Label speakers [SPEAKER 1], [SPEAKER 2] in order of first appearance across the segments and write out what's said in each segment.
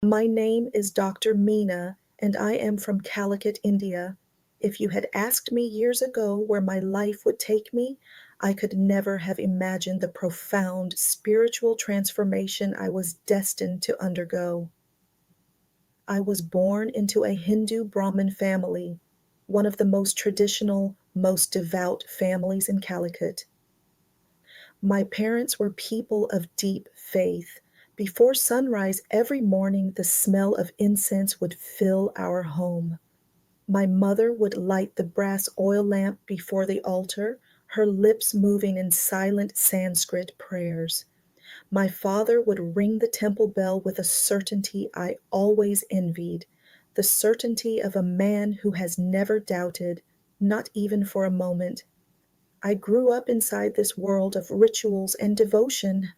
[SPEAKER 1] My name is Dr. Meena, and I am from Calicut, India. If you had asked me years ago where my life would take me, I could never have imagined the profound spiritual transformation I was destined to undergo. I was born into a Hindu Brahmin family, one of the most traditional, most devout families in Calicut. My parents were people of deep faith. Before sunrise every morning, the smell of incense would fill our home. My mother would light the brass oil lamp before the altar, her lips moving in silent Sanskrit prayers. My father would ring the temple bell with a certainty I always envied, the certainty of a man who has never doubted, not even for a moment. I grew up inside this world of rituals and devotion.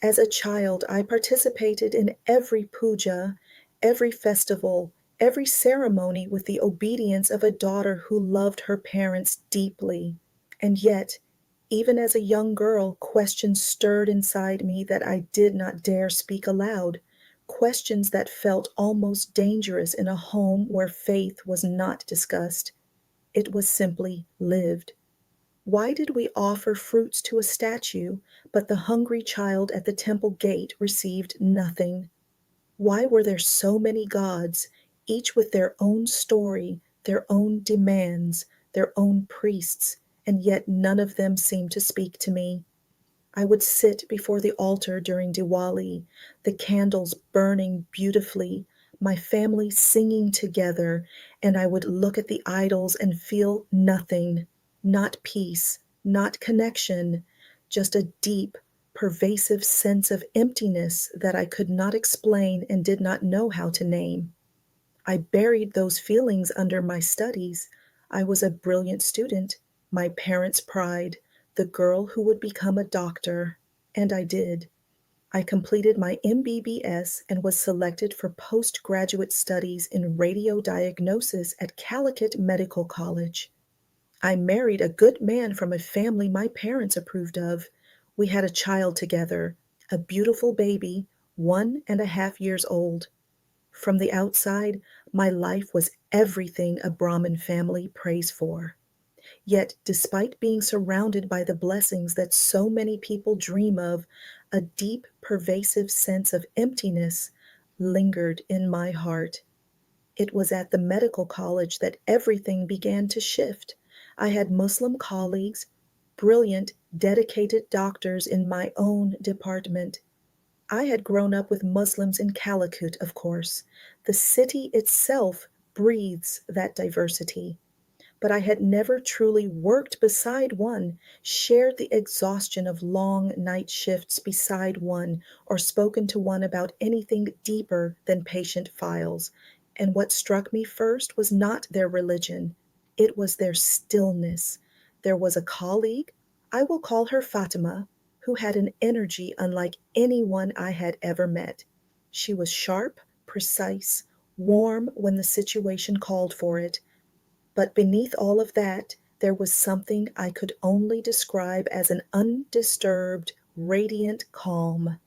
[SPEAKER 1] As a child, I participated in every puja, every festival, every ceremony with the obedience of a daughter who loved her parents deeply. And yet, even as a young girl, questions stirred inside me that I did not dare speak aloud, questions that felt almost dangerous in a home where faith was not discussed. It was simply lived. Why did we offer fruits to a statue, but the hungry child at the temple gate received nothing? Why were there so many gods, each with their own story, their own demands, their own priests, and yet none of them seemed to speak to me? I would sit before the altar during Diwali, the candles burning beautifully, my family singing together, and I would look at the idols and feel nothing, not peace, not connection, just a deep, pervasive sense of emptiness that I could not explain and did not know how to name. I buried those feelings under my studies. I was a brilliant student, my parents' pride, the girl who would become a doctor, and I did. I completed my MBBS and was selected for postgraduate studies in radiodiagnosis at Calicut Medical College. I married a good man from a family my parents approved of. We had a child together, a beautiful baby, 1.5 years old. From the outside, my life was everything a Brahmin family prays for. Yet, despite being surrounded by the blessings that so many people dream of, a deep, pervasive sense of emptiness lingered in my heart. It was at the medical college that everything began to shift. I had Muslim colleagues, brilliant, dedicated doctors in my own department. I had grown up with Muslims in Calicut, of course. The city itself breathes that diversity. But I had never truly worked beside one, shared the exhaustion of long night shifts beside one, or spoken to one about anything deeper than patient files. And what struck me first was not their religion, it was their stillness. There was a colleague, I will call her Fatima, who had an energy unlike anyone I had ever met. She was sharp, precise, warm when the situation called for it. But beneath all of that, there was something I could only describe as an undisturbed, radiant calm.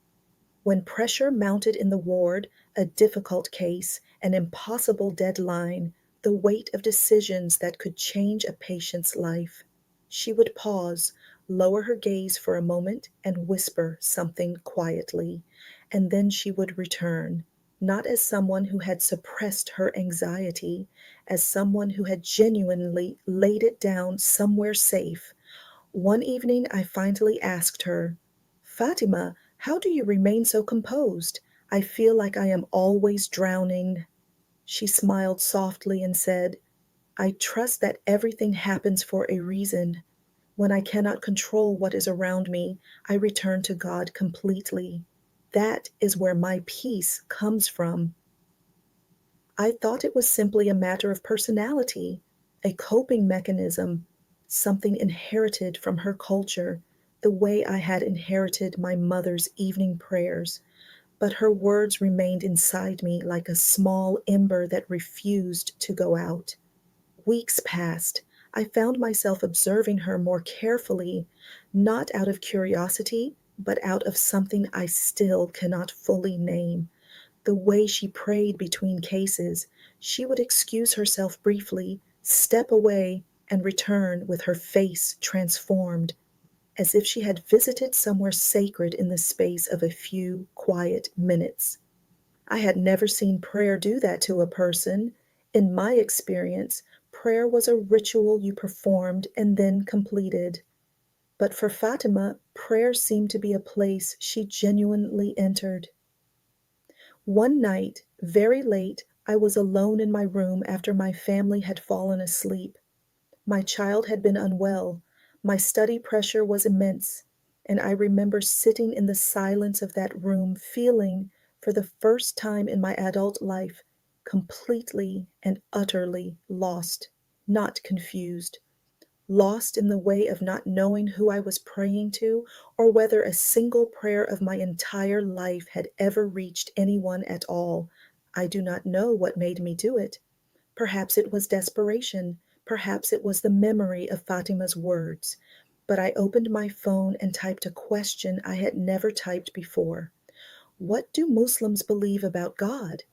[SPEAKER 1] When pressure mounted in the ward, a difficult case, an impossible deadline, the weight of decisions that could change a patient's life, she would pause, lower her gaze for a moment, and whisper something quietly, and then she would return, not as someone who had suppressed her anxiety, as someone who had genuinely laid it down somewhere safe. One evening I finally asked her, Fatima, how do you remain so composed? I feel like I am always drowning. She smiled softly and said, I trust that everything happens for a reason. When I cannot control what is around me, I return to God completely. That is where my peace comes from. I thought it was simply a matter of personality, a coping mechanism, something inherited from her culture, the way I had inherited my mother's evening prayers. But her words remained inside me like a small ember that refused to go out. Weeks passed. I found myself observing her more carefully, not out of curiosity, but out of something I still cannot fully name. The way she prayed between cases, she would excuse herself briefly, step away, and return with her face transformed, as if she had visited somewhere sacred in the space of a few quiet minutes. I had never seen prayer do that to a person. In my experience, prayer was a ritual you performed and then completed. But for Fatima, prayer seemed to be a place she genuinely entered. One night, very late, I was alone in my room after my family had fallen asleep. My child had been unwell, my study pressure was immense, and I remember sitting in the silence of that room feeling, for the first time in my adult life, completely and utterly lost, not confused. Lost in the way of not knowing who I was praying to, or whether a single prayer of my entire life had ever reached anyone at all. I do not know what made me do it. Perhaps it was desperation, perhaps it was the memory of Fatima's words. But I opened my phone and typed a question I had never typed before. What do Muslims believe about God?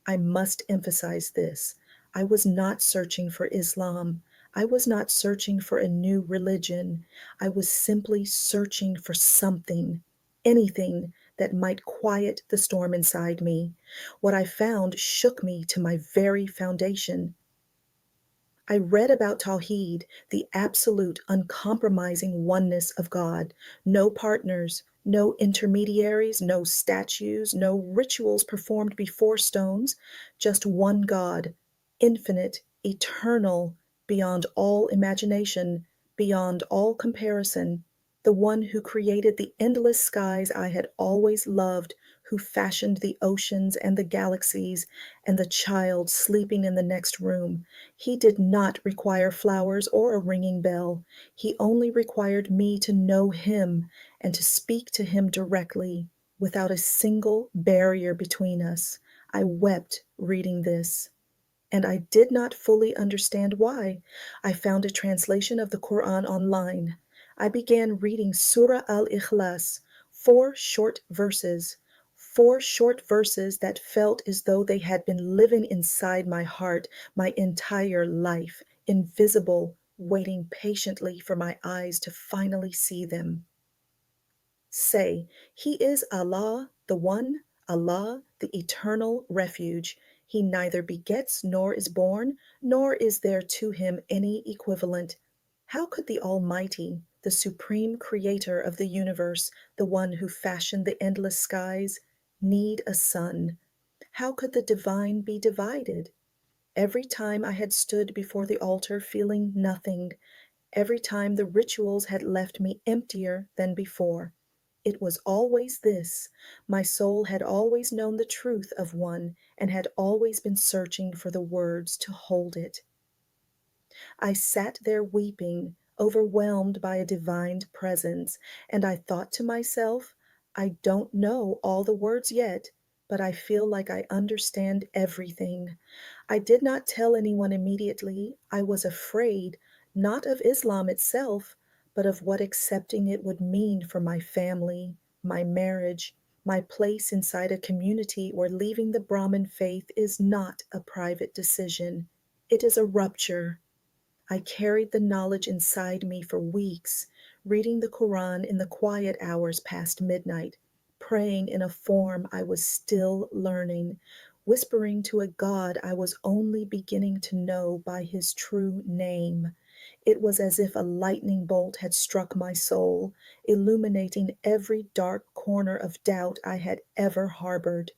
[SPEAKER 1] I must emphasize this. I was not searching for Islam. I was not searching for a new religion. I was simply searching for something, anything that might quiet the storm inside me. What I found shook me to my very foundation. I read about Tawheed, the absolute, uncompromising oneness of God. No partners, no intermediaries, no statues, no rituals performed before stones, just one God, infinite, eternal, beyond all imagination, beyond all comparison, the one who created the endless skies I had always loved, who fashioned the oceans and the galaxies, and the child sleeping in the next room. He did not require flowers or a ringing bell. He only required me to know him and to speak to him directly, without a single barrier between us. I wept reading this. And I did not fully understand why. I found a translation of the Quran online. I began reading Surah Al-Ikhlas, four short verses that felt as though they had been living inside my heart my entire life, invisible, waiting patiently for my eyes to finally see them. Say, He is Allah, the One, Allah, the eternal refuge. He neither begets nor is born, nor is there to him any equivalent. How could the Almighty, the supreme creator of the universe, the one who fashioned the endless skies, need a son? How could the divine be divided? Every time I had stood before the altar feeling nothing, every time the rituals had left me emptier than before, it was always this: my soul had always known the truth of one and had always been searching for the words to hold it. I sat there weeping, overwhelmed by a divine presence, and I thought to myself, I don't know all the words yet, but I feel like I understand everything. I did not tell anyone immediately. I was afraid, not of Islam itself, but of what accepting it would mean for my family, my marriage, my place inside a community where leaving the Brahmin faith is not a private decision. It is a rupture. I carried the knowledge inside me for weeks, reading the Quran in the quiet hours past midnight, praying in a form I was still learning, whispering to a God I was only beginning to know by his true name. It was as if a lightning bolt had struck my soul, illuminating every dark corner of doubt I had ever harbored.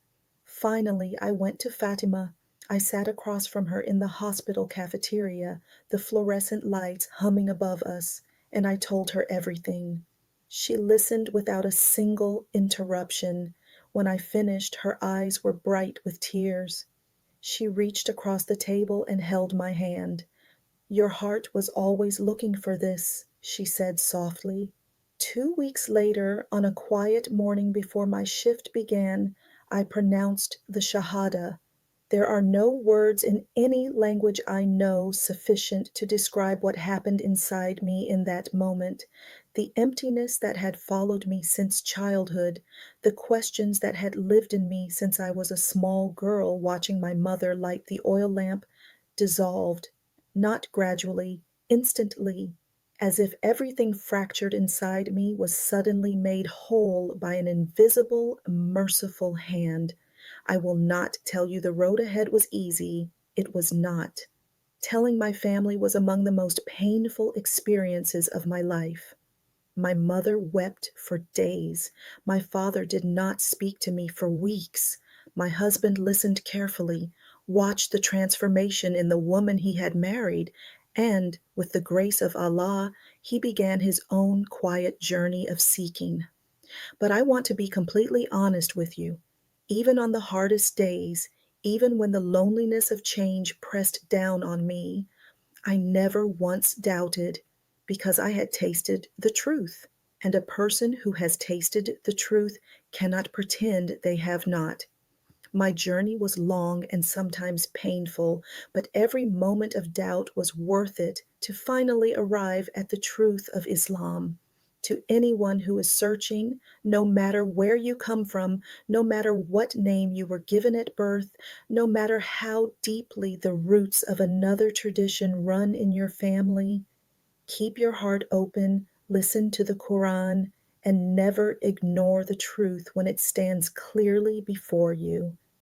[SPEAKER 1] Finally, I went to Fatima. I sat across from her in the hospital cafeteria, the fluorescent lights humming above us, and I told her everything. She listened without a single interruption. When I finished, her eyes were bright with tears. She reached across the table and held my hand. Your heart was always looking for this, she said softly. 2 weeks later, on a quiet morning before my shift began, I pronounced the Shahada. There are no words in any language I know sufficient to describe what happened inside me in that moment. The emptiness that had followed me since childhood, the questions that had lived in me since I was a small girl watching my mother light the oil lamp, dissolved, not gradually, instantly, as if everything fractured inside me was suddenly made whole by an invisible, merciful hand. I will not tell you the road ahead was easy. It was not. Telling my family was among the most painful experiences of my life. My mother wept for days. My father did not speak to me for weeks. My husband listened carefully, watched the transformation in the woman he had married, and, with the grace of Allah, he began his own quiet journey of seeking. But I want to be completely honest with you. Even on the hardest days, even when the loneliness of change pressed down on me, I never once doubted because I had tasted the truth. And a person who has tasted the truth cannot pretend they have not. My journey was long and sometimes painful, but every moment of doubt was worth it to finally arrive at the truth of Islam. To anyone who is searching, no matter where you come from, no matter what name you were given at birth, no matter how deeply the roots of another tradition run in your family, keep your heart open, listen to the Quran, and never ignore the truth when it stands clearly before you.